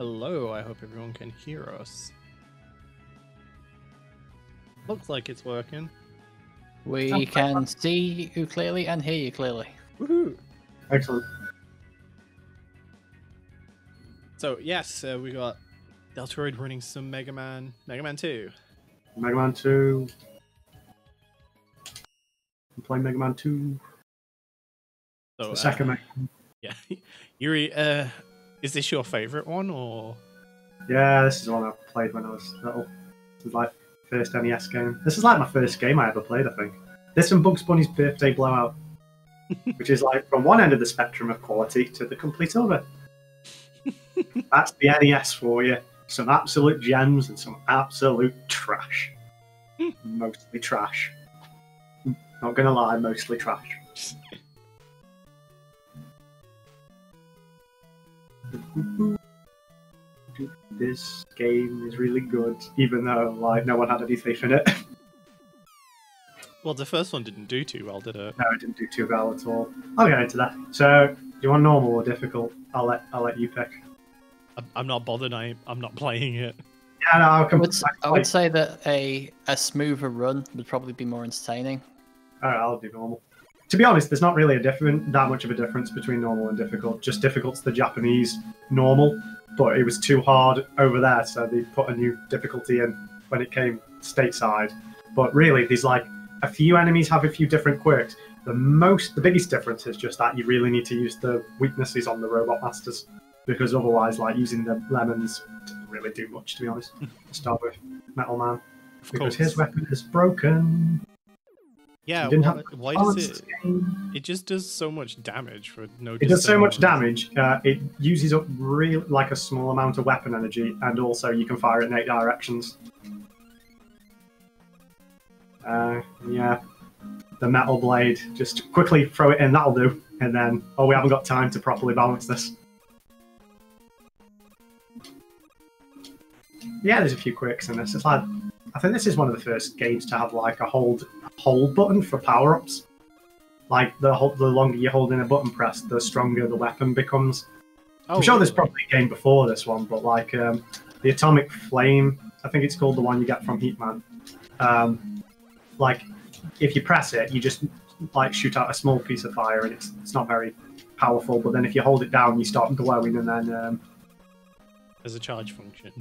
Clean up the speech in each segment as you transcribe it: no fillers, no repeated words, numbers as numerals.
Hello, I hope everyone can hear us. Looks like it's working. We can see you clearly and hear you clearly. Woohoo! Excellent. So yes, we got Deltroid running some Mega Man 2. Mega Man 2. I'm playing Mega Man 2. So The second Mega Man. Yeah, Yuri, is this your favorite one or? Yeah, this is the one I played when I was little. This is like first NES game. This is like my first game I ever played, I think. This and Bugs Bunny's Birthday Blowout, which is like from one end of the spectrum of quality to the complete other. That's the NES for you. Some absolute gems and some absolute trash. Mostly trash. Not gonna lie, mostly trash. This game is really good, even though like no one had any faith in it. Well, the first one didn't do too well, did it? No, it didn't do too well at all. I'll get into that. So, do you want normal or difficult? I'll let you pick. I'm not bothered. I'm not playing it. Yeah, no, I would say that a smoother run would probably be more entertaining. Alright, I'll do normal. To be honest, there's not really that much of a difference between normal and difficult. Just difficult's the Japanese normal, but it was too hard over there, so they put a new difficulty in when it came stateside. But really, there's like a few enemies have a few different quirks. The biggest difference is just that you really need to use the weaknesses on the Robot Masters, because otherwise, like using the lemons doesn't really do much, to be honest. To start with Metal Man, because his weapon is broken. Yeah, why does it? It just does so much damage for no. It does so much damage. It uses up real like a small amount of weapon energy, and also you can fire it in 8 directions. Yeah, the metal blade. Just quickly throw it in. That'll do. And then, oh, we haven't got time to properly balance this. Yeah, there's a few quirks in this. It's like I think this is one of the first games to have like a hold button for power-ups. Like the longer you hold in a button press, the stronger the weapon becomes. Oh, I'm sure there's probably a game before this one, but like the Atomic Flame, I think it's called, the one you get from Heatman. Like if you press it, you just like shoot out a small piece of fire, and it's not very powerful. But then if you hold it down, you start glowing, and then there's a charge function.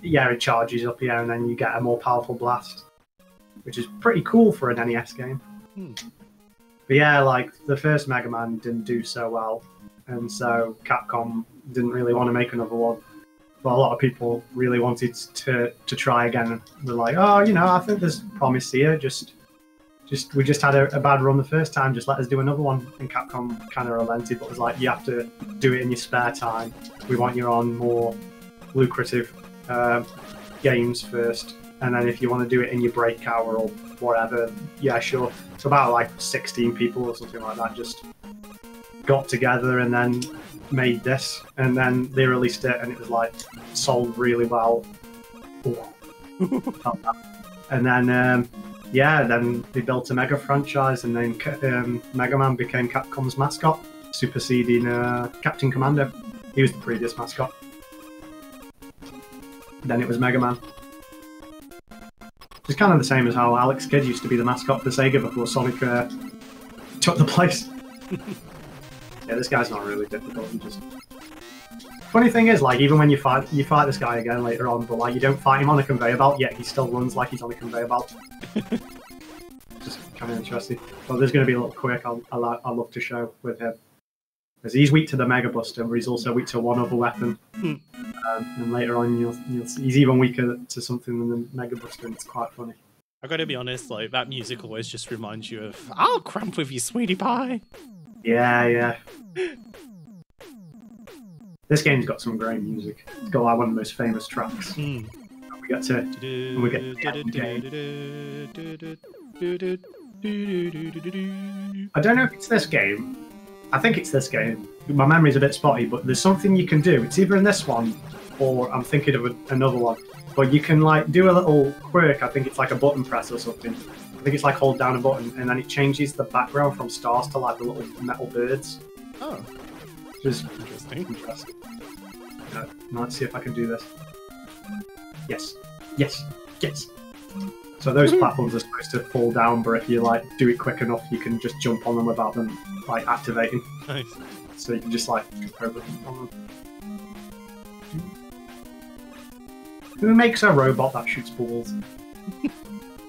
Yeah, it charges up here, and then you get a more powerful blast, which is pretty cool for an NES game. But yeah, like the first Mega Man didn't do so well, and so Capcom didn't really want to make another one. But a lot of people really wanted to try again. They're like, oh, you know, I think there's promise here. We just had a bad run the first time. Just let us do another one. And Capcom kind of relented, but was like, you have to do it in your spare time. We want you on more lucrative games first, and then if you want to do it in your break hour or whatever, yeah, sure. So about like 16 people or something like that just got together and then made this, and then they released it, and it was like sold really well. And then yeah, then they built a Mega franchise, and then Mega Man became Capcom's mascot, superseding Captain Commando. He was the previous mascot. Then it was Mega Man. It's kind of the same as how Alex Kidd used to be the mascot for Sega before Sonic took the place. Yeah, this guy's not really difficult. Funny thing is, like, even when you fight this guy again later on, but like you don't fight him on a conveyor belt, yet he still runs like he's on a conveyor belt. Just kind of interesting. Well, there's going to be a little quirk I'll love to show with him. Because he's weak to the Mega Buster, but he's also weak to one other weapon. And later on, you'll see he's even weaker to something than the Mega Buster, and it's quite funny. I gotta be honest, like that music always just reminds you of "I'll cramp with you, sweetie pie." Yeah. This game's got some great music. It's got like one of the most famous tracks. We get to I don't know if it's this game. I think it's this game. My memory's a bit spotty, but there's something you can do. It's either in this one, or I'm thinking of another one. But you can like do a little quirk. I think it's like a button press or something. I think it's like hold down a button, and then it changes the background from stars to like the little metal birds. Oh, which is interesting. Let's see if I can do this. Yes. Yes. Yes. So those platforms are supposed to fall down, but if you like do it quick enough, you can just jump on them without them like activating. Nice. So you can just like jump over on them. Who makes a robot that shoots balls?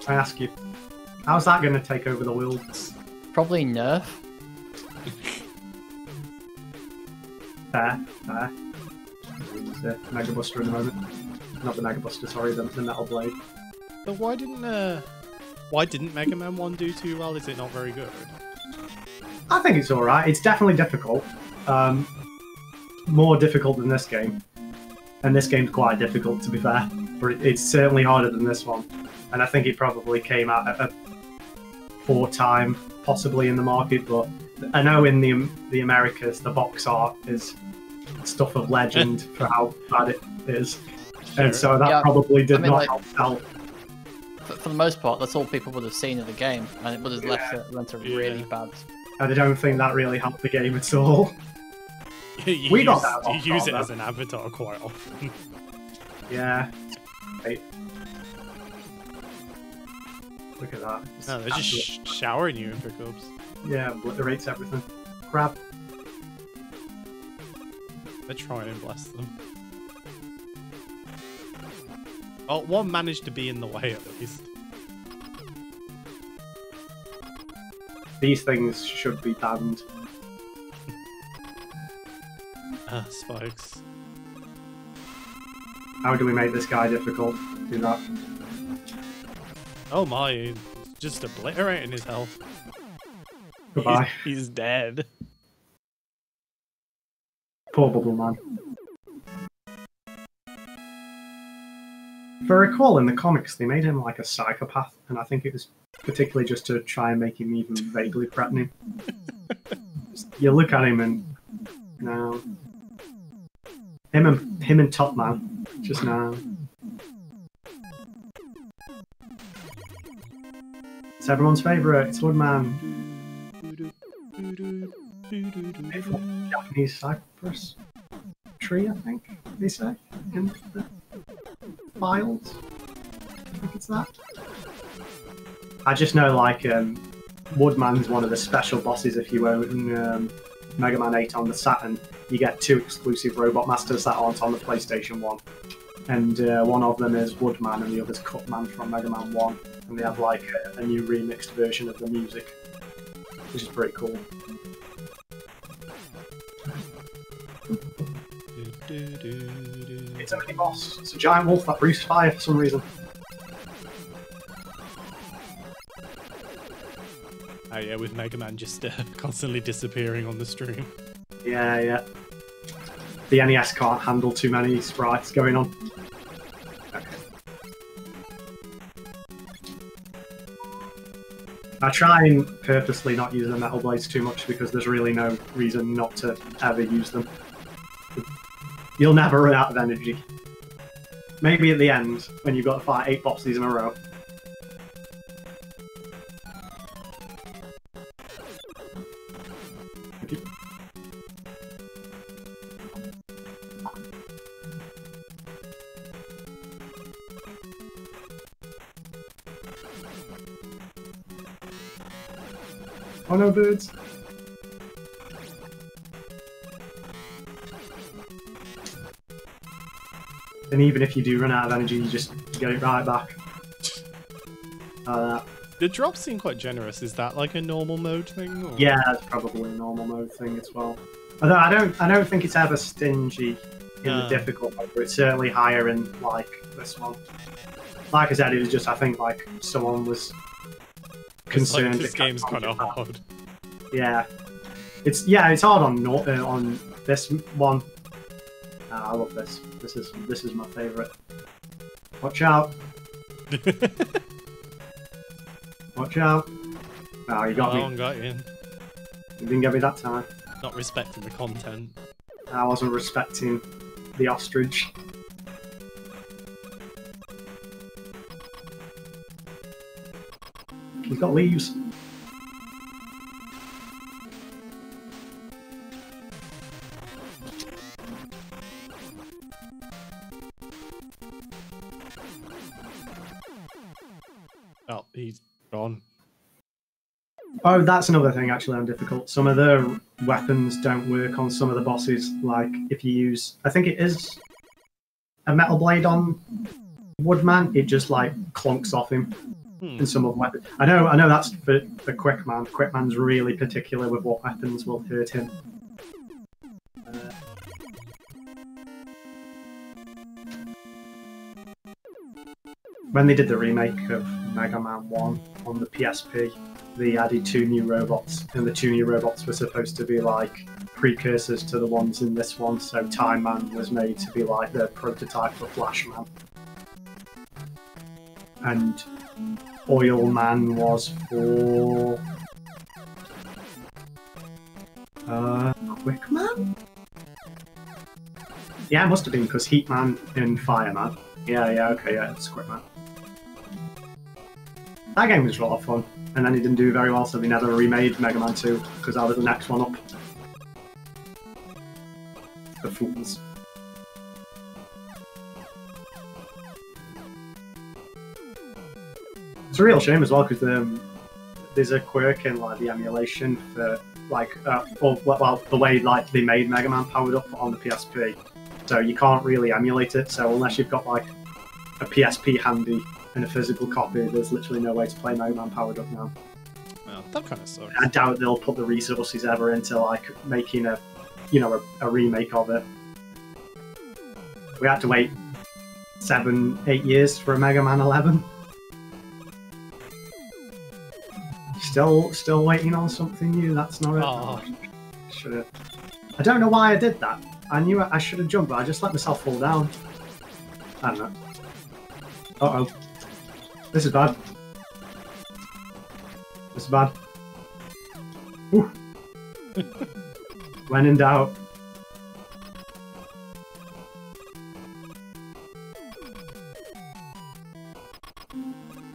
I ask you. How's that going to take over the world? Probably Nerf. Fair. Use the Mega Buster in a moment. Not the Mega Buster, sorry, the Metal Blade. But why didn't Mega Man 1 do too well? Is it not very good? I think it's alright. It's definitely difficult. More difficult than this game. And this game's quite difficult, to be fair. But it's certainly harder than this one. And I think it probably came out at a poor time, possibly in the market, but I know in the Americas, the box art is stuff of legend for how bad it is. Sure. And so that probably did not help sell. For the most part, that's all people would have seen of the game, and it would have left it really bad. And I don't think that really helped the game at all. You use it as an avatar quite often. Yeah. Right. Look at that. No, they're just showering you in pickups. Yeah, obliterates everything. Crap. They're trying and bless them. Oh, one managed to be in the way at least. These things should be banned. Spikes. How do we make this guy difficult? Do that. Oh my, just obliterating his health. Goodbye. He's dead. Poor Bubble Man. If I recall, in the comics, they made him like a psychopath, and I think it was particularly just to try and make him even vaguely threatening. You look at him and... No. Him and Top Man. Just now. It's everyone's favourite. It's Woodman. Japanese cypress tree, I think they say in the files. I think it's that. I just know, like, Woodman's one of the special bosses if you own Mega Man 8 on the Saturn. You get 2 exclusive Robot Masters that aren't on the PlayStation 1. And one of them is Woodman and the other's Cutman from Mega Man 1. And they have like a new remixed version of the music, which is pretty cool. It's a mini boss. It's a giant wolf that breathes fire for some reason. Oh yeah, with Mega Man just constantly disappearing on the stream. Yeah. The NES can't handle too many sprites going on. Okay. I try and purposely not use the Metal Blades too much because there's really no reason not to ever use them. You'll never run out of energy. Maybe at the end, when you've got to fight 8 bosses in a row. Thank you. Oh no, birds. And even if you do run out of energy, you just get it right back. The drops seem quite generous. Is that like a normal mode thing? Or? Yeah, that's probably a normal mode thing as well. Although I don't think it's ever stingy in the difficult mode, but it's certainly higher in like this one. Like I said, it was just I think like someone was concerned. Like, this game's kind of hard. Yeah, it's hard on this one. I love this. This is my favourite. Watch out! Watch out! Oh, you got me. I got you. You didn't get me that time. Not respecting the content. I wasn't respecting the ostrich. He's got leaves. Oh, he's gone. Oh, that's another thing actually on difficult. Some of the weapons don't work on some of the bosses. Like if you use, I think it is a metal blade on Woodman, it just like clunks off him. And some of the weapons. I know that's for Quickman. Quickman's really particular with what weapons will hurt him. When they did the remake of Mega Man 1 on the PSP, they added 2 new robots, and the 2 new robots were supposed to be like precursors to the ones in this one. So Time Man was made to be like the prototype for Flash Man, and Oil Man was for Quickman? Yeah, it must have been because Heat Man and Fireman. Yeah, okay, yeah, it's Quickman. That game was a lot of fun, and then it didn't do very well, so they never remade Mega Man 2 because that was the next one up. The fools. It's a real shame as well because there's a quirk in like the emulation for like the way like they made Mega Man powered up on the PSP, so you can't really emulate it. So unless you've got like a PSP handy and a physical copy, there's literally no way to play Mega Man powered up now. Well, that kind of sucks. I doubt they'll put the resources ever into like making a remake of it. We had to wait 7-8 years for a Mega Man 11. Still waiting on something new. That's not it. Oh. Should've. I don't know why I did that. I knew I should have jumped, but I just let myself fall down. I don't know. Uh-oh. This is bad. This is bad. Ooh. When in doubt.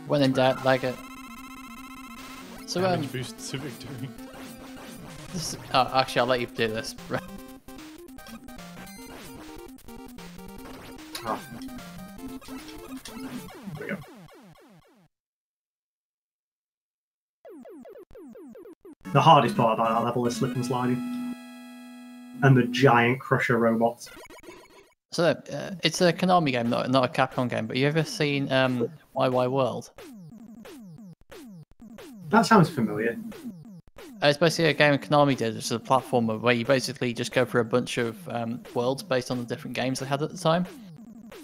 When in doubt, like it. So boosts to victory. Actually, I'll let you do this. Oh. There we go. The hardest part about that level is slip and sliding, and the giant crusher robots. So it's a Konami game, not a Capcom game. But you ever seen YY World? That sounds familiar. It's basically a game Konami did, which is a platformer where you basically just go through a bunch of worlds based on the different games they had at the time.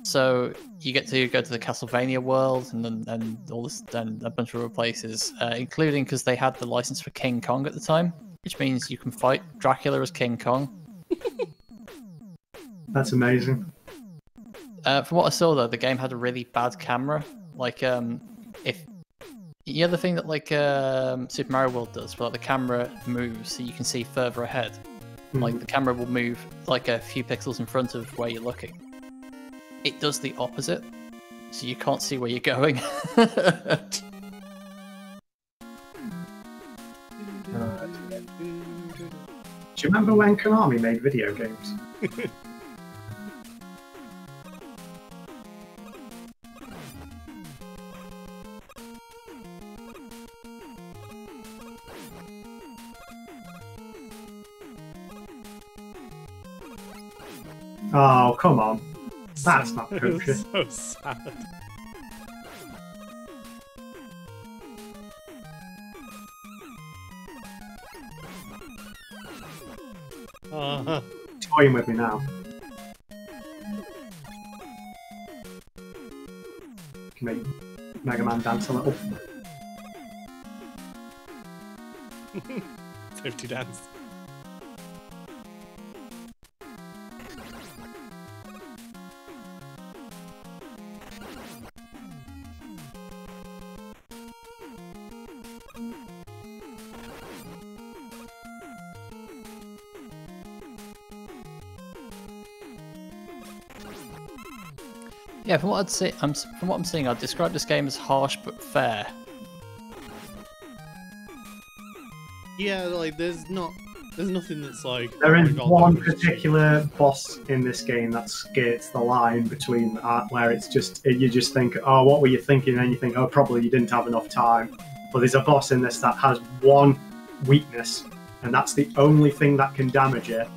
So you get to go to the Castlevania world and all this, and a bunch of other places, including because they had the license for King Kong at the time, which means you can fight Dracula as King Kong. That's amazing. From what I saw, though, the game had a really bad camera. Like, if the other thing that like Super Mario World does, where like, the camera moves so you can see further ahead. Mm-hmm. Like the camera will move like a few pixels in front of where you're looking. It does the opposite, so you can't see where you're going. Do you remember when Konami made video games? Oh, come on. That's not kosher. So sad. Toying with me now. Can make Mega Man dance a little. Safety dance. Yeah, from what I'm seeing, I'd describe this game as harsh but fair. Yeah, like there's not There's nothing that's like... There oh is my God, one that was particular boss in this game that skirts the line between where it's just, you just think, oh, what were you thinking? And you think, oh, probably you didn't have enough time. But there's a boss in this that has one weakness, and that's the only thing that can damage it.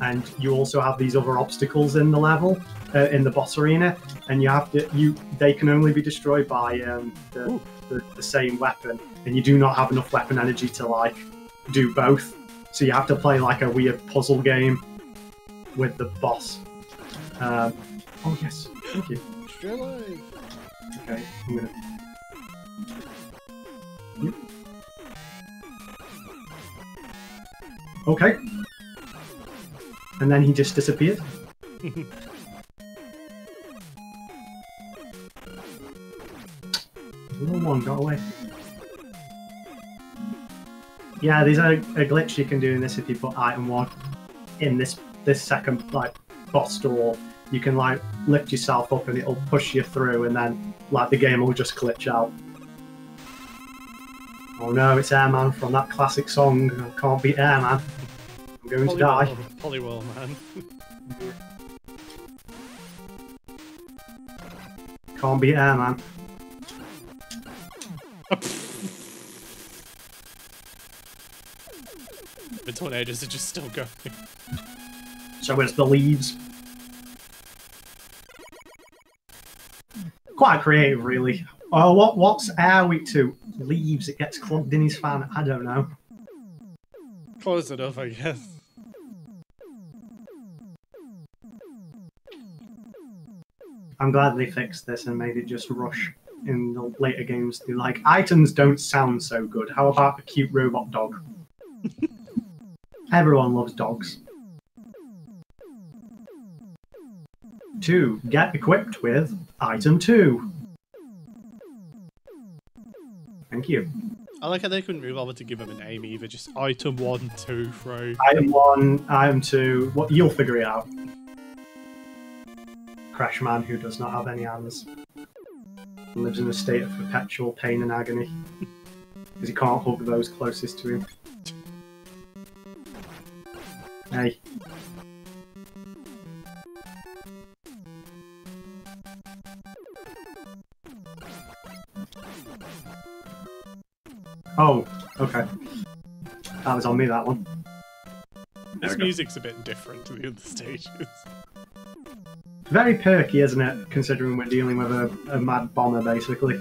And you also have these other obstacles in the level, in the boss arena, and you have to, they can only be destroyed by the same weapon, and you do not have enough weapon energy to like do both. So you have to play like a weird puzzle game with the boss. Oh yes, thank you. Okay, I'm gonna. Yep. Okay. And then he just disappeared. Little one got away. Yeah, there's a glitch you can do in this if you put item 1 in this second like boss door. You can like lift yourself up and it'll push you through, and then like the game will just glitch out. Oh no, it's Airman from that classic song. I can't beat Airman. I'm going to die. Polywell, man. Can't beat Airman. The tornadoes are just still going. So it's the leaves. Quite creative, really. Oh, what's air weak to? Leaves. It gets clumped in his fan. I don't know. Close enough, I guess. I'm glad they fixed this and made it just rush in the later games. Like, items don't sound so good. How about a cute robot dog? Everyone loves dogs. 2. Get equipped with item 2. Thank you. I like how they couldn't really bother to give him a name either, just item 1, 2, 3. Item 1, item 2, what, you'll figure it out. Crash man who does not have any hands. Lives in a state of perpetual pain and agony. Because he can't hug those closest to him. Hey. Oh, okay. That was on me, that one. This music's a bit different to the other stages. Very perky, isn't it? Considering we're dealing with a mad bomber, basically.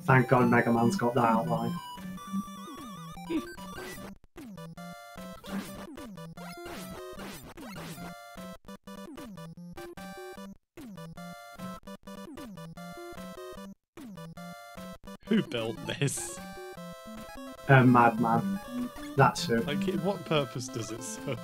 Thank God Mega Man's got that outline. Who built this? A madman. That's who. Like, what purpose does it serve?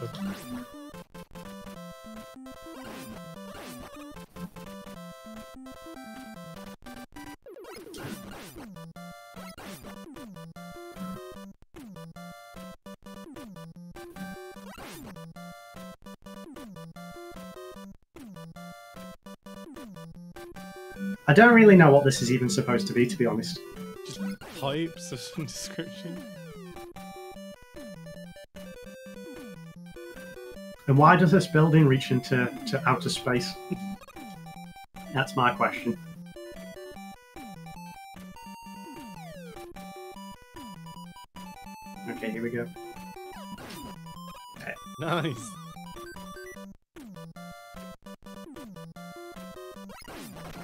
I don't really know what this is even supposed to be honest. Just pipes of some description. And why does this building reach into outer space? That's my question. Okay, here we go. Okay. Nice.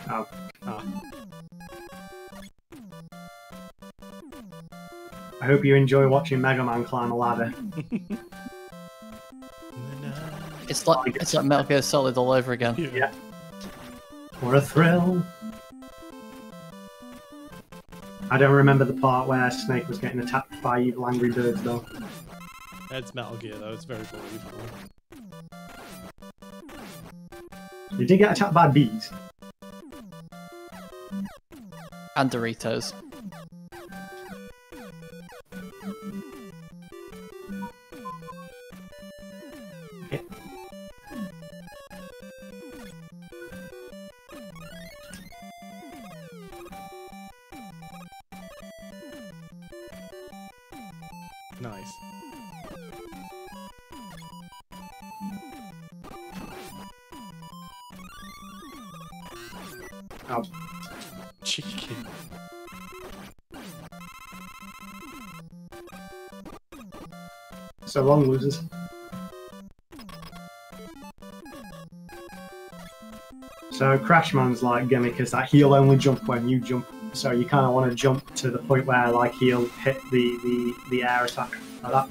Oh. Ah. I hope you enjoy watching Mega Man climb a ladder. It's like Metal Gear Solid all over again. Yeah. What a thrill! I don't remember the part where Snake was getting attacked by evil angry birds though. It's Metal Gear though, it's very believable. You did get attacked by bees. And Doritos. Nice. Oh. Cheeky. So long, losers. So Crashman's like gimmick is that he'll only jump when you jump, so you kind of want to jump to the point where like he'll hit the air attack like that.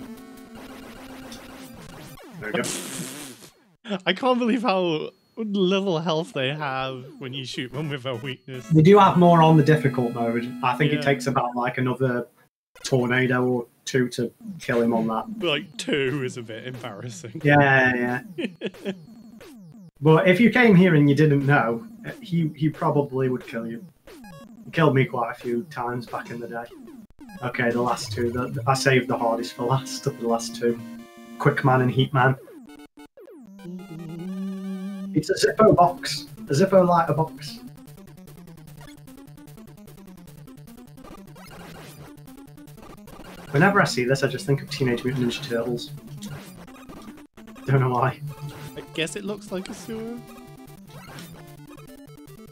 There we go. I can't believe how little health they have when you shoot them with a weakness. They do have more on the difficult mode. I think Yeah. it takes about like another tornado or two to kill him on that. Like 2 is a bit embarrassing. Yeah. But if you came here and you didn't know, he probably would kill you. He killed me quite a few times back in the day. Okay, the last two. I saved the hardest for last of the last two. Quickman and Heatman. It's a Zippo box. A Zippo lighter box. Whenever I see this, I just think of Teenage Mutant Ninja Turtles. Don't know why. I guess it looks like a sewer.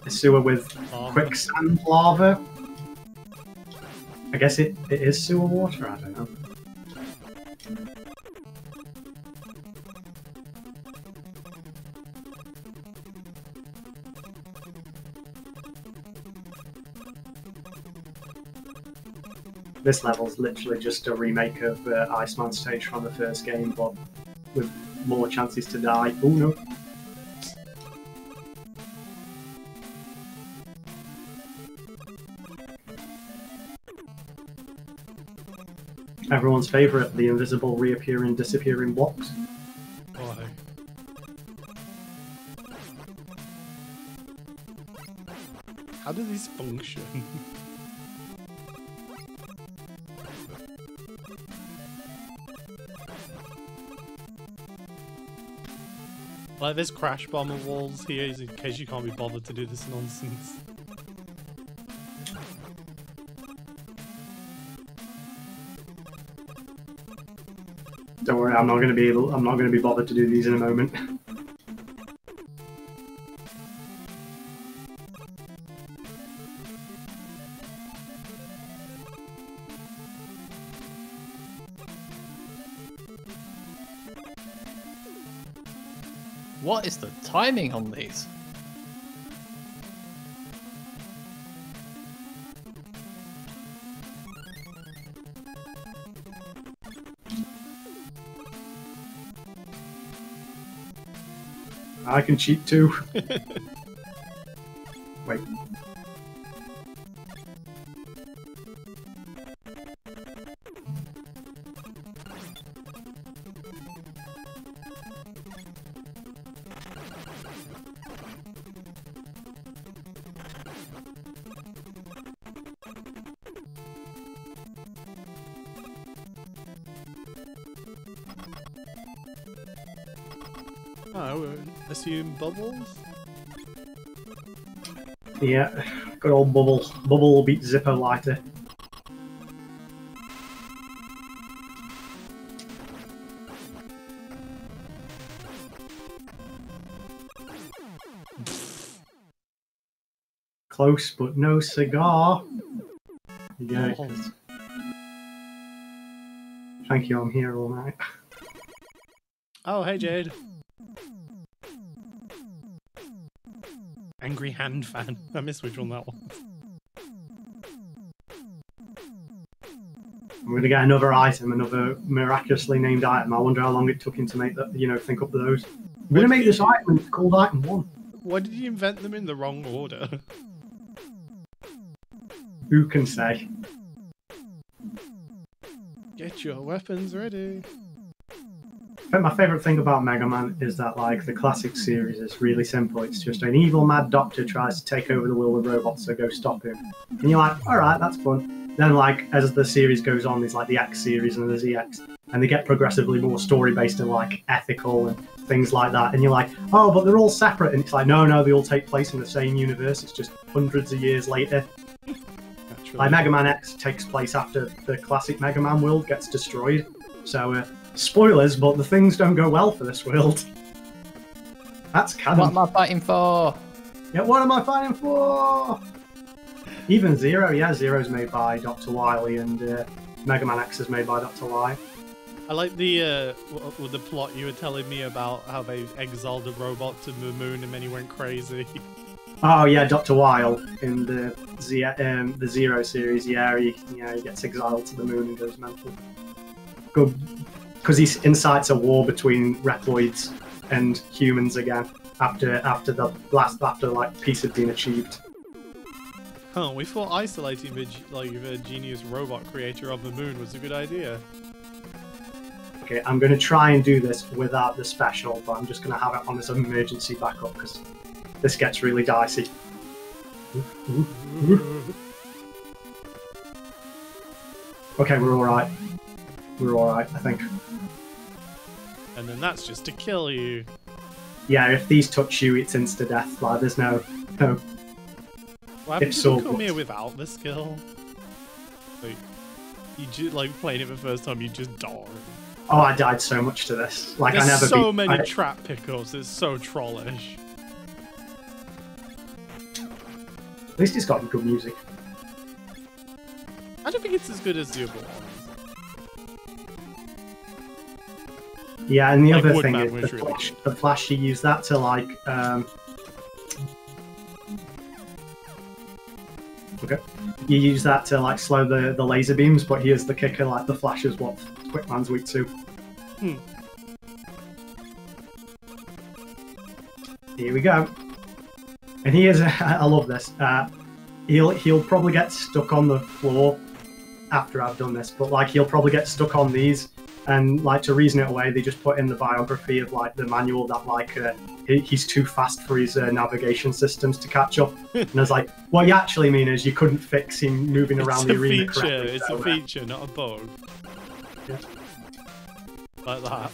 A sewer with Lava. quicksand lava. I guess it is sewer water, I don't know. This level's literally just a remake of Iceman stage from the first game, but with more chances to die. Oh no. Everyone's favourite, the invisible reappearing, disappearing blocks. Why? How do these function? Like, there's crash bomber walls here in case you can't be bothered to do this nonsense. Don't worry, I'm not going to be bothered to do these in a moment. What is the timing on these? I can cheat too. Wait. Oh, assume bubbles? Yeah, good old Bubble. Bubble will beat Zippo lighter. Close, but no cigar. Yeah. Oh. Thank you, I'm here all night. Oh, hey Jade. Angry Hand Fan. I missed which one that was. I'm going to get another item, another miraculously named item. I wonder how long it took him to make that, think up those. I'm going to make this item, it's called Item 1. Why did you invent them in the wrong order? Who can say? Get your weapons ready. I think my favourite thing about Mega Man is that, the classic series is really simple. It's just an evil mad doctor tries to take over the world of robots, so go stop him. And you're like, alright, that's fun. Then, as the series goes on, there's, the X series and the ZX, and they get progressively more story-based and, ethical and things like that. And you're like, oh, but they're all separate. And it's like, no, they all take place in the same universe. It's just hundreds of years later. That's literally. Mega Man X takes place after the classic Mega Man world gets destroyed. So, spoilers, but the things don't go well for this world. That's canon. What am I fighting for? Yeah, what am I fighting for? Even Zero, yeah, Zero's made by Dr. Wily, and Mega Man X is made by Dr. Y. I like the with the plot you were telling me about how they exiled a robot to the moon and then he went crazy. Oh yeah, Dr. Weil in the Zero series. Yeah, he gets exiled to the moon and goes mental. Good, because he incites a war between Reploids and humans again after like peace had been achieved. Oh, we thought isolating the genius robot creator of the moon was a good idea. Okay, I'm going to try and do this without the special, but I'm just going to have it on as an emergency backup because this gets really dicey. Okay, we're alright. We're alright, I think. And then that's just to kill you. Yeah, if these touch you, it's insta-death. Like, there's no... What happens if you come here without the skill? Like, playing it the first time, you just die. Oh, I died so much to this. Like, There's I never so many trap pickups, it's so trollish. At least it's got good music. I don't think it's as good as the other ones. Yeah, and the Like other Woodman thing is really the Flash, you use that to, like, okay. You use that to, like, slow the laser beams, but here's the kicker, like, the Flash is what Quickman's weak to. Here we go. And he is, I love this, he'll probably get stuck on the floor after I've done this, but, like, he'll probably get stuck on these, and, like, to reason it away, they just put in the biography of, like, the manual that, like, he's too fast for his navigation systems to catch up. And I was like, what you actually mean is you couldn't fix him moving around the arena correctly. It's a feature, not a bug. Yeah. Like that.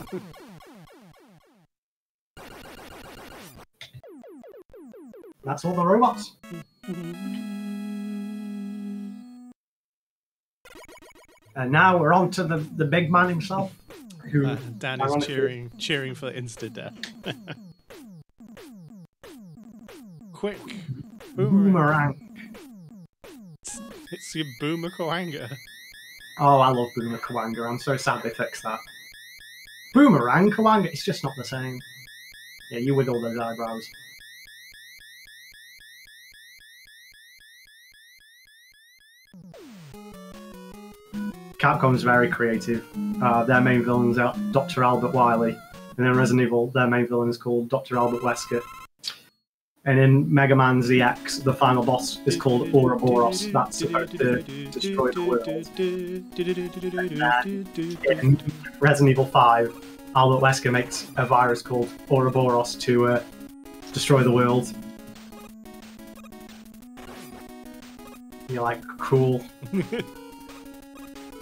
That's all the robots. And now we're on to the big man himself. Who Dan is cheering for insta-death. Quick! Boomerang. It's your Boomer Kawanga. Oh, I love Boomer Kawanga. I'm so sad they fixed that. Boomerang Kawanga, it's just not the same. Yeah, you wiggle those eyebrows. Capcom's very creative. Their main villains are Dr. Albert Wily, and in Resident Evil, their main villain is called Dr. Albert Wesker. And in Mega Man ZX, the final boss is called Ouroboros. That's supposed to destroy the world. And in Resident Evil 5, Albert Wesker makes a virus called Ouroboros to destroy the world. You're like, cool.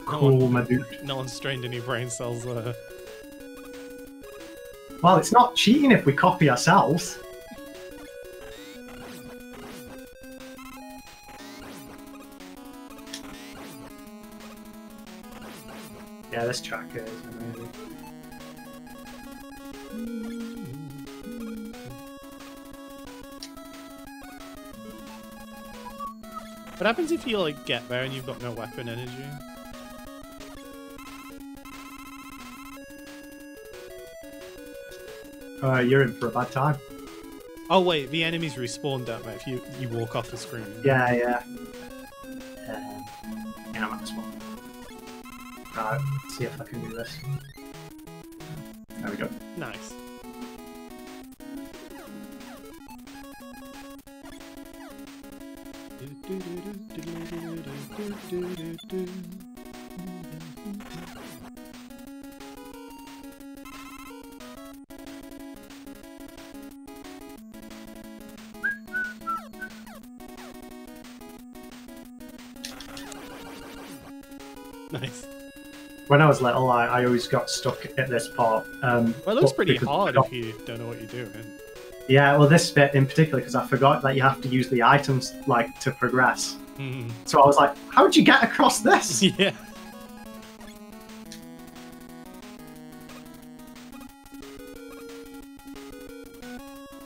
Cool, my dude. No one strained any brain cells there. Well, it's not cheating if we copy ourselves. Yeah, this track is amazing. What happens if you like get there and you've got no weapon energy? You're in for a bad time. Oh wait, the enemies respawn, don't they, if you walk off the screen? Yeah, yeah. Yeah, I'm at the spot. Right, let's see if I can do this. There we go. Nice. Nice. When I was little, I always got stuck at this part. Well, it looks pretty hard if you don't know what you're doing. Yeah, well, this bit in particular, because I forgot that you have to use the items like to progress. So I was like, how'd you get across this? Yeah.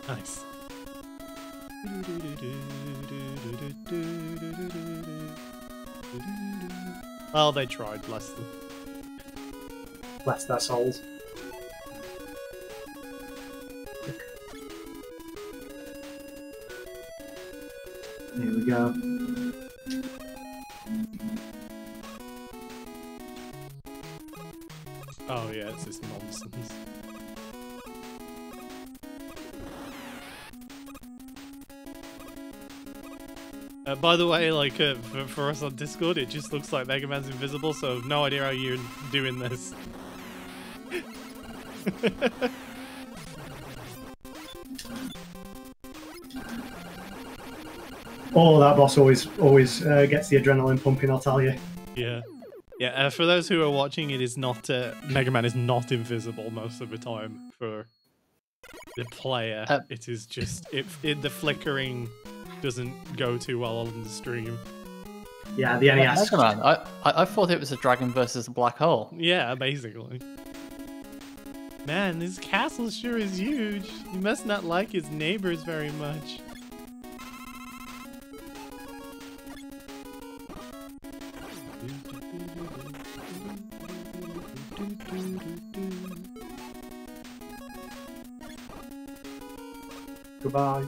Nice. Well, they tried, bless them. Bless their souls. Here we go. Oh yeah, it's this nonsense. By the way, like for us on Discord, it just looks like Mega Man's invisible, so I've no idea how you're doing this. Oh, that boss always gets the adrenaline pumping, I'll tell you. Yeah. Yeah, for those who are watching, it is not Mega Man is not invisible most of the time for the player. It is just the flickering doesn't go too well on the stream. Yeah, the NES. Mega Man, I thought it was a dragon versus a black hole. Yeah, basically. Man, this castle sure is huge. You must not like his neighbors very much. Goodbye.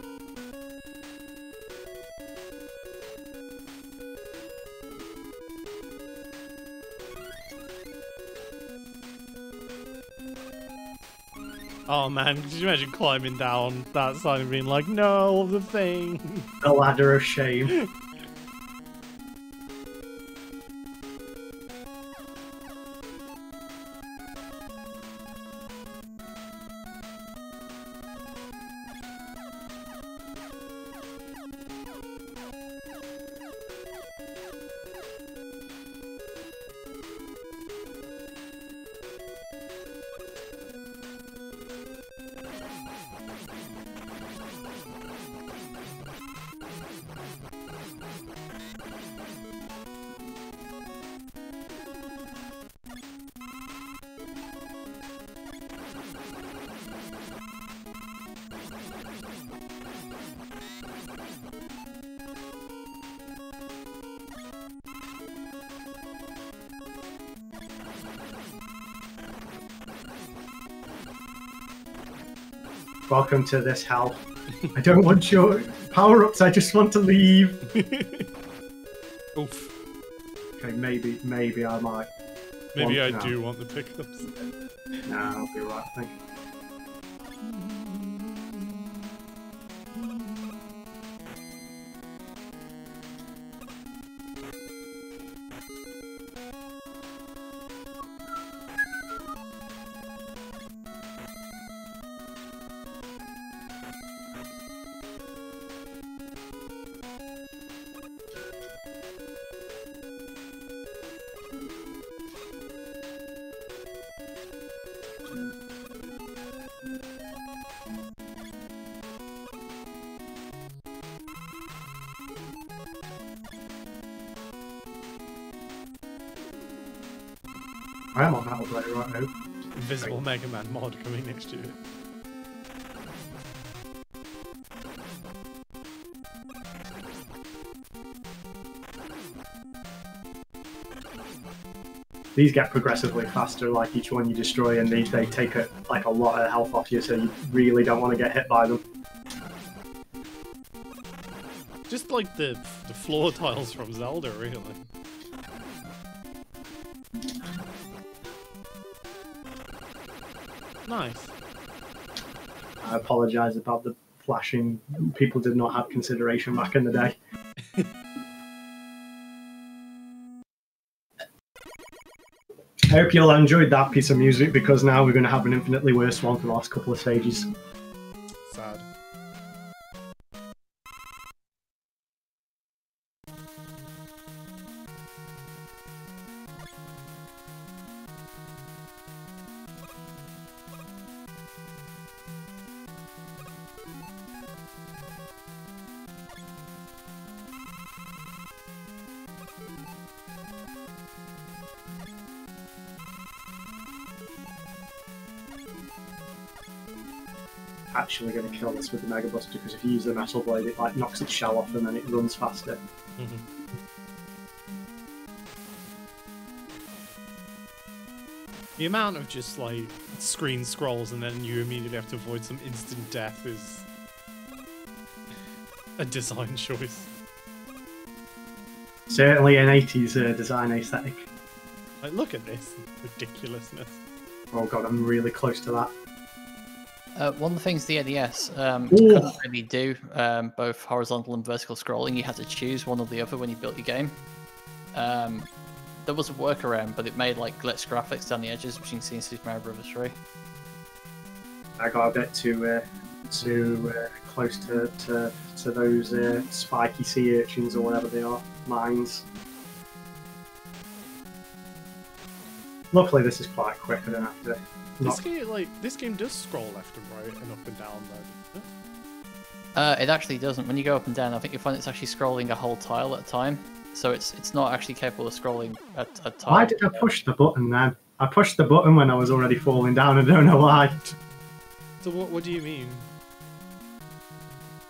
Oh man, could you imagine climbing down that side and being like, no, the thing. The ladder of shame. Welcome to this hell. I don't want your power-ups, I just want to leave. Oof. Okay, maybe I might. Maybe I do want the pickups. Nah, I'll be right, I think. I am on Metal Blade right now. Invisible Mega Man mod coming next year. These get progressively faster, like each one you destroy, and they take a lot of health off you, so you really don't want to get hit by them. Just like the floor tiles from Zelda, really. Nice. I apologise about the flashing. People did not have consideration back in the day. I hope you all enjoyed that piece of music, because now we're going to have an infinitely worse one for the last couple of stages. Sad. actually going to kill this with the Mega Buster, because if you use the Metal Blade, it like knocks its shell off and then it runs faster. The amount of just like screen scrolls and then you immediately have to avoid some instant death is a design choice. Certainly an 80s design aesthetic. Like, look at this ridiculousness. Oh god, I'm really close to that. One of the things the NES couldn't really do, both horizontal and vertical scrolling, you had to choose one or the other when you built your game. There was a workaround, but it made like glitch graphics down the edges, which you can see in Super Mario Bros. 3. I got a bit too close to those spiky sea urchins or whatever they are, mines. Luckily, this is quite quick. I don't have to. This game does scroll left and right and up and down, though, doesn't it? It actually doesn't. When you go up and down, I think you'll find it's actually scrolling a whole tile at a time. So it's not actually capable of scrolling a tile. Why did I push the button then? I pushed the button when I was already falling down. I don't know why. So what do you mean?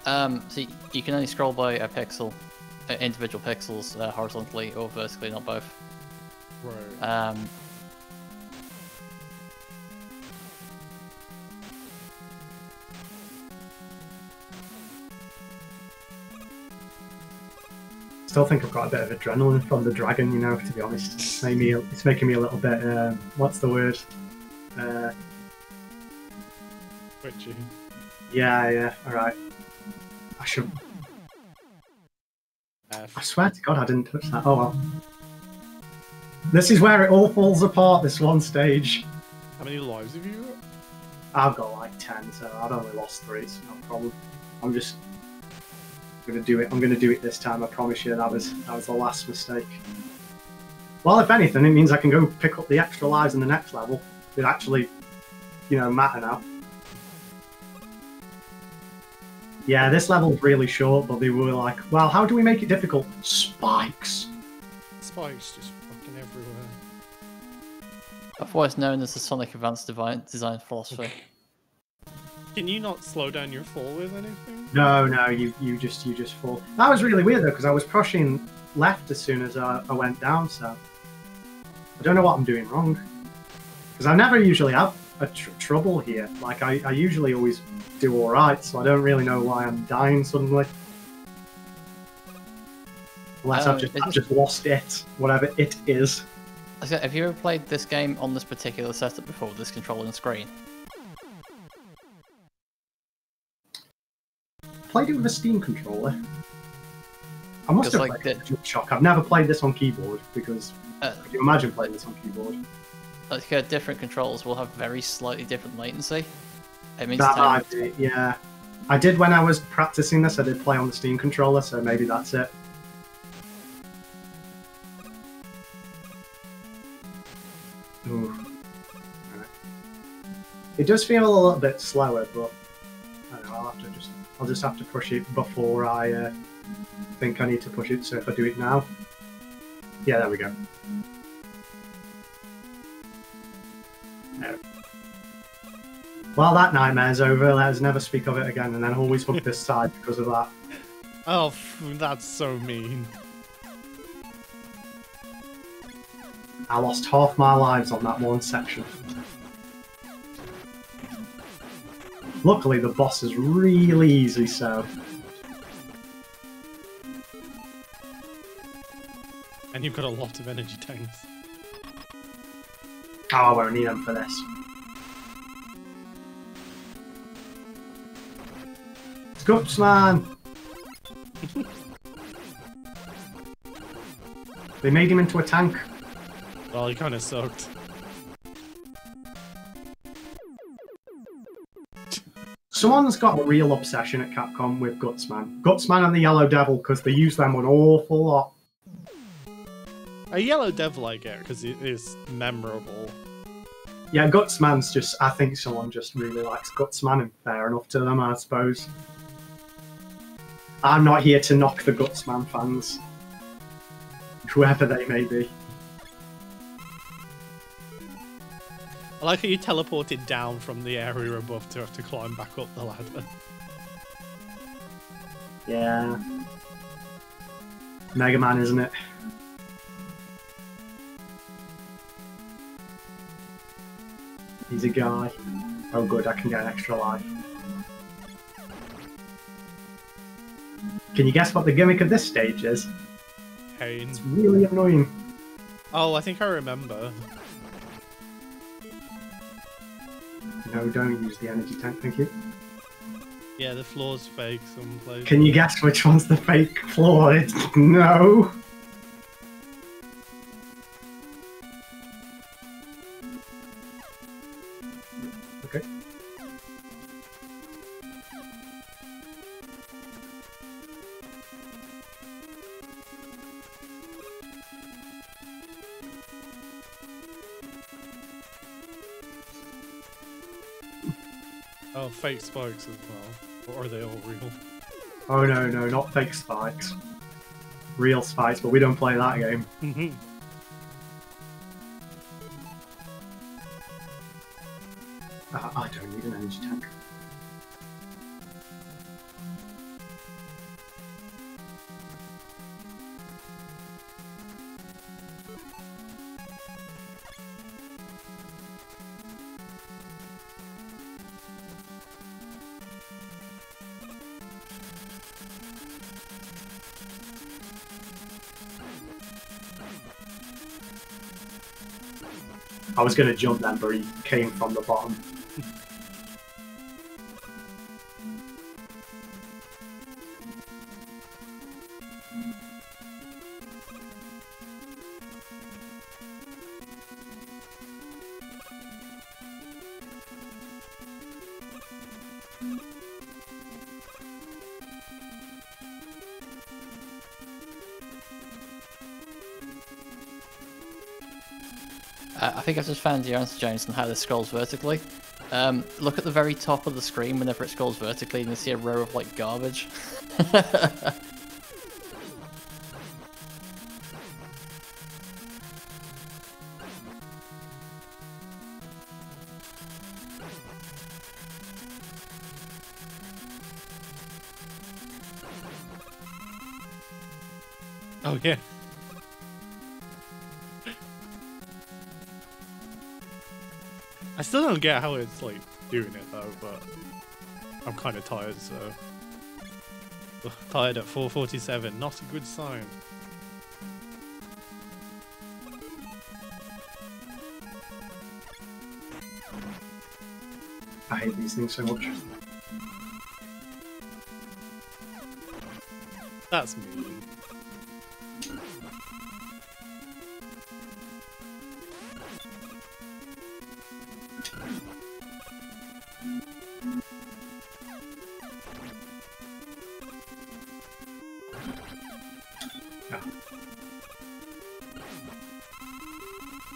So you can only scroll by a pixel, individual pixels, horizontally or vertically, not both. Right. Still think I've got a bit of adrenaline from the dragon, you know, to be honest. It's making me a little bit, what's the word? Twitchy. Yeah, alright. I should... I swear to God I didn't touch that. Oh well. This is where it all falls apart, this one stage. How many lives have you got? I've got like 10, so I've only lost 3, so no problem. I'm just... I'm gonna do it. I'm gonna do it this time. I promise you. That was the last mistake. Well, if anything, it means I can go pick up the extra lives in the next level. It actually, you know, matter now. Yeah, this level's really short, but they were like, well, how do we make it difficult? Spikes. Spikes just fucking everywhere. Otherwise known as the Sonic Advanced Design Philosophy. Can you not slow down your fall with anything? No, you just fall. That was really weird though, because I was pushing left as soon as I went down, so I don't know what I'm doing wrong. Because I never usually have trouble here. Like I usually always do all right, so I don't really know why I'm dying suddenly. Unless I've just lost it, whatever it is. Have you ever played this game on this particular setup before, this controller and screen? Played it with a Steam controller. I must have played it with DualShock. I've never played this on keyboard because could you imagine playing this on keyboard? Like different controls will have very slightly different latency. It means that might be, yeah. I did when I was practicing this. I did play on the Steam controller, so maybe that's it. Ooh. Right. It does feel a little bit slower, but I don't know. I'll just have to push it before I think I need to push it. So if I do it now, yeah, there we go. No. Well, that nightmare's over. Let us never speak of it again, and then always hook this side because of that. Oh, that's so mean. I lost half my lives on that one section. Luckily, the boss is really easy, so... And you've got a lot of energy tanks. Oh, I won't need them for this. Guts, man! They made him into a tank. Well, he kind of sucked. Someone's got a real obsession at Capcom with Gutsman. Gutsman and the Yellow Devil, because they use them an awful lot. A Yellow Devil I get, because it is memorable. Yeah, Gutsman's just... I think someone just really likes Gutsman, and fair enough to them, I suppose. I'm not here to knock the Gutsman fans. Whoever they may be. I like how you teleported down from the area above to have to climb back up the ladder. Yeah. Mega Man, isn't it? He's a guy. Oh good, I can get an extra life. Can you guess what the gimmick of this stage is? Pain. It's really annoying. Oh, I think I remember. No, don't use the energy tank, thank you. Yeah, the floor's fake someplace. Can you guess which one's the fake floor? It's... No! Okay. Oh, fake spikes as well. Or are they all real? Oh no, no, not fake spikes. Real spikes, but we don't play that game. I don't need an energy tank. I was going to jump then, but he came from the bottom. I think I've just found your answer, James, on how this scrolls vertically. Look at the very top of the screen whenever it scrolls vertically and you see a row of, like, garbage. Oh, yeah. I still don't get how it's like doing it though, but I'm kind of tired, so ugh, tired at 4:47. Not a good sign. I hate these things so much. That's mean.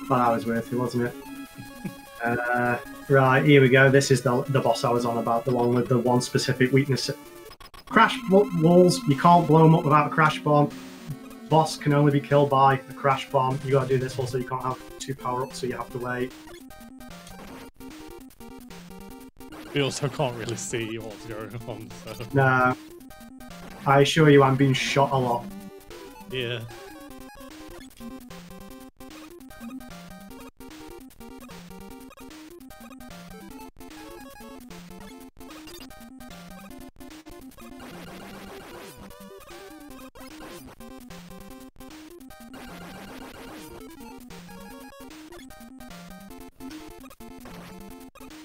Well, that was worth it, wasn't it? Right, here we go. This is the boss I was on about, the one with the one specific weakness. Crash walls, you can't blow them up without a crash bomb. Boss can only be killed by a crash bomb. You gotta do this also, you can't have 2 power-ups, so you have to wait. We also can't really see what's going on, so... No. I assure you I'm being shot a lot. Yeah.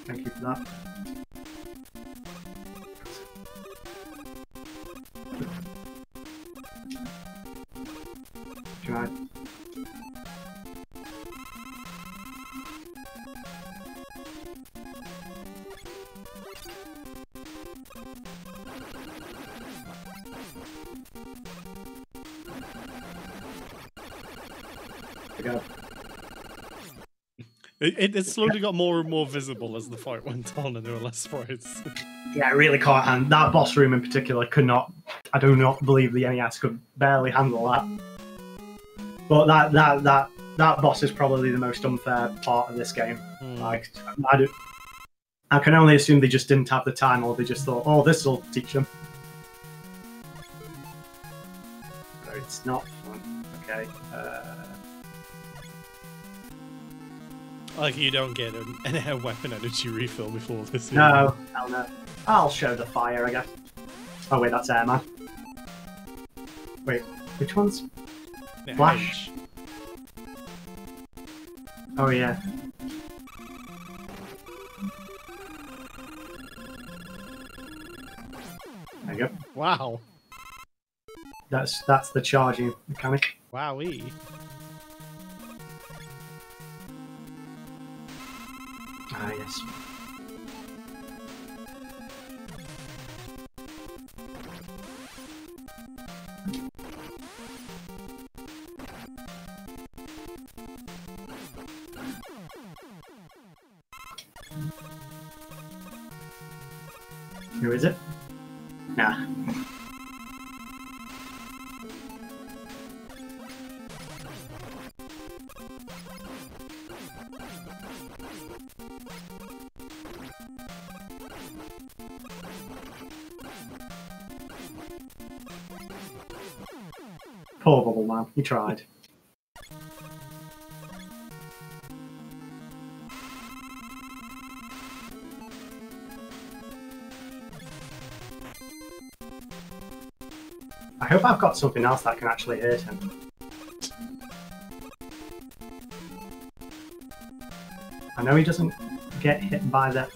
Thank you for that. Try. We go. It slowly got more and more visible as the fight went on, and there were less sprites. Yeah, I really can't. And that boss room in particular could not. I do not believe the NES could barely handle that. But that that boss is probably the most unfair part of this game. Mm. Like, I can only assume they just didn't have the time, or they just thought, "Oh, this will teach them." So it's not fun. Okay. Like you don't get an air weapon energy refill before this. No, hell no. I'll show the fire, I guess. Oh wait, that's Airman. Wait, which one's Flash? Edge. Oh yeah. There you go. Wow. That's the charging mechanic. Wowee. Ah yes. Who is it? Nah. Poor Bubble Man, he tried. I hope I've got something else that can actually hurt him. I know he doesn't get hit by the...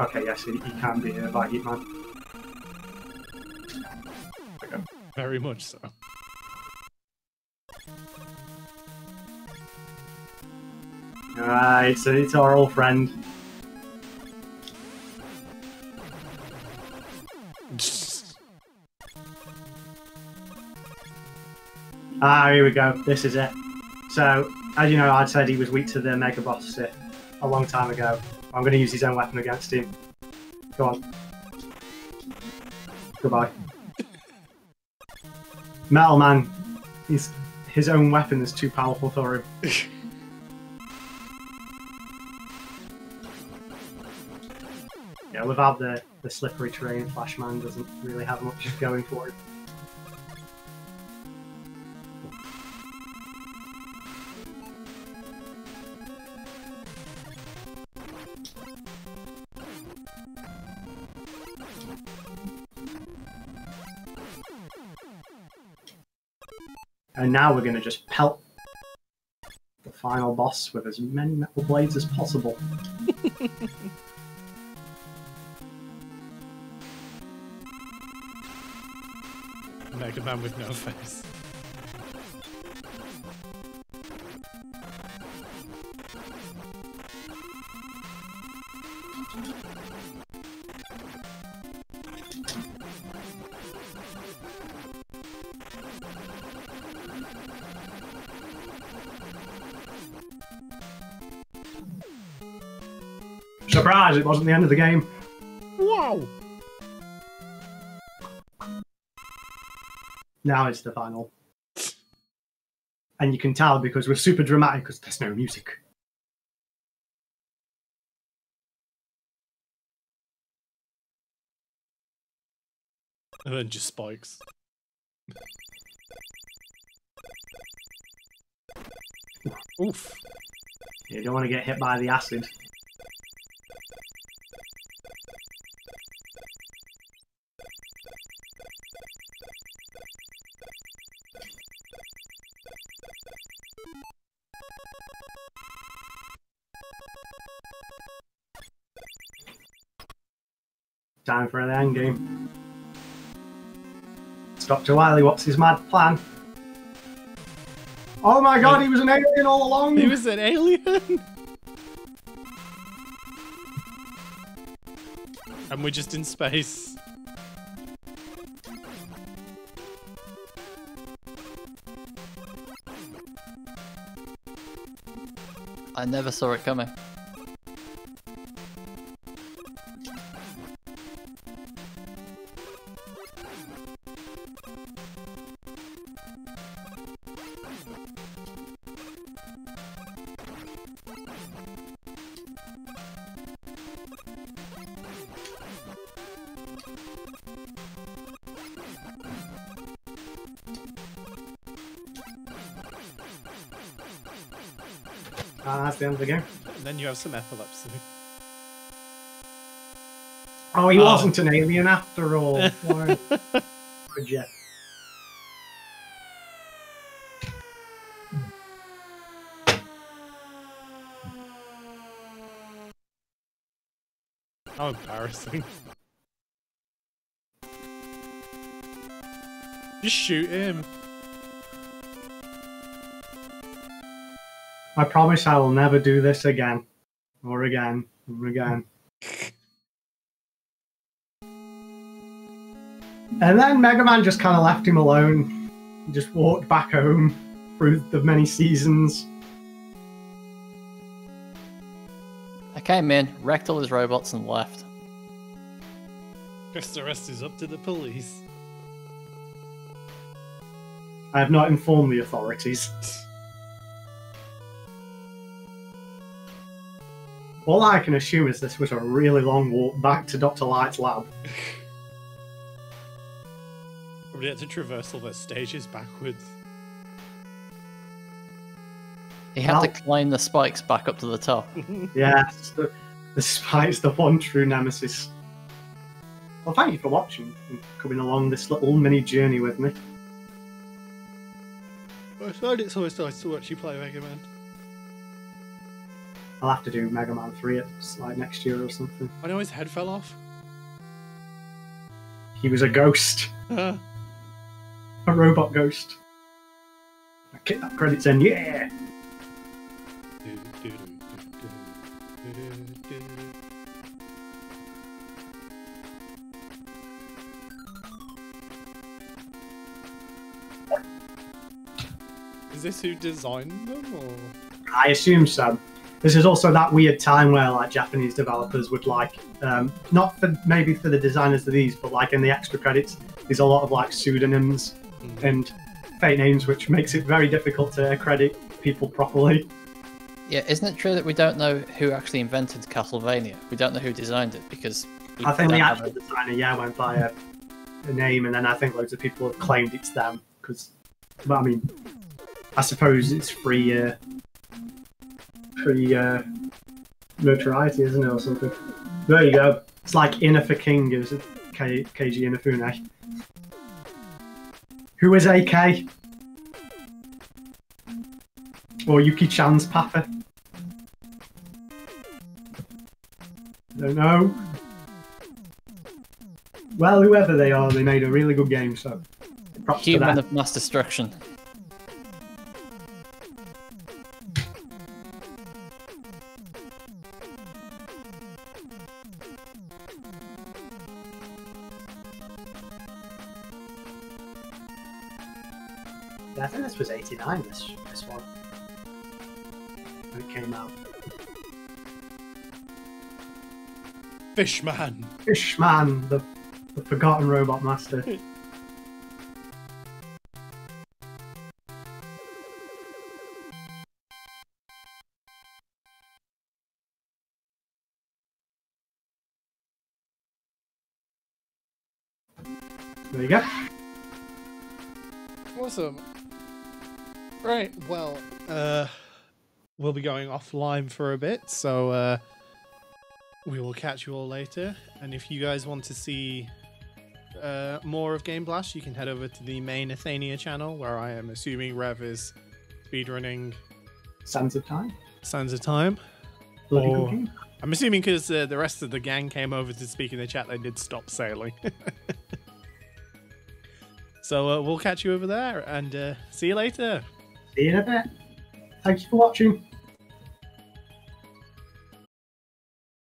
Okay, yes, he can be hit by Heatman. Very much so. Alright, so it's our old friend. Ah, here we go. This is it. So, as you know, I'd said he was weak to the Mega Boss a long time ago. I'm going to use his own weapon against him. Go on. Goodbye. Metal Man, his own weapon is too powerful for him. Yeah, without the slippery terrain, Flashman doesn't really have much going for him. And now we're going to just pelt the final boss with as many metal blades as possible. Mega Man with no face. Surprise! It wasn't the end of the game. Wow! Now it's the final. And you can tell because we're super dramatic because there's no music. And then just spikes. Oof. You don't want to get hit by the acid. Time for the end game. It's Dr. Wily, what's his mad plan? Oh my god, he was an alien all along! He was an alien? And we're just in space. I never saw it coming. That's the end of the game. And then you have some epilepsy. Oh, he wasn't an alien after all. Why would you? How embarrassing. Just shoot him. I promise I will never do this again. Or again. Or again. And then Mega Man just kind of left him alone. He just walked back home through the many seasons. I came in, wrecked all his robots, and left. Guess the rest is up to the police. I have not informed the authorities. All I can assume is this was a really long walk back to Dr. Light's lab. Probably had to traverse all their stages backwards. He had to climb the spikes back up to the top. Yes, the spike's the one true nemesis. Well, thank you for watching and coming along this little mini journey with me. I find it's always nice to watch you play Mega Man. I'll have to do Mega Man 3 like next year or something. I know his head fell off. He was a ghost. A robot ghost. I kick that credits in, yeah! Is this who designed them, or...? I assume so. This is also that weird time where like Japanese developers would like, not for maybe for the designers of these, but like in the extra credits, there's a lot of like pseudonyms and fake names, which makes it very difficult to credit people properly. Yeah, isn't it true that we don't know who actually invented Castlevania? We don't know who designed it because... I think the actual designer, went by a name, and then I think loads of people have claimed it's them, because, but I mean, I suppose it's free notoriety, isn't it, or something? There you go. It's like Inner for King is Keiji Inafune. Who is AK? Or Yuki-chan's papa? I don't know. Well, whoever they are, they made a really good game, so props to Human them. of Mass Destruction. Yeah, I think this was 89, this one. When it came out. Fishman! Fishman, the forgotten robot master. There you go. Awesome. Right, well, we'll be going offline for a bit, so we will catch you all later. And if you guys want to see more of Gameblast, you can head over to the main Athenia channel, where I am assuming Rev is speedrunning Sands of Time. Sands of Time. Bloody Or, good game. I'm assuming because the rest of the gang came over to speak in the chat, they did stop sailing. So we'll catch you over there, and see you later. See you in a bit. Thank you for watching.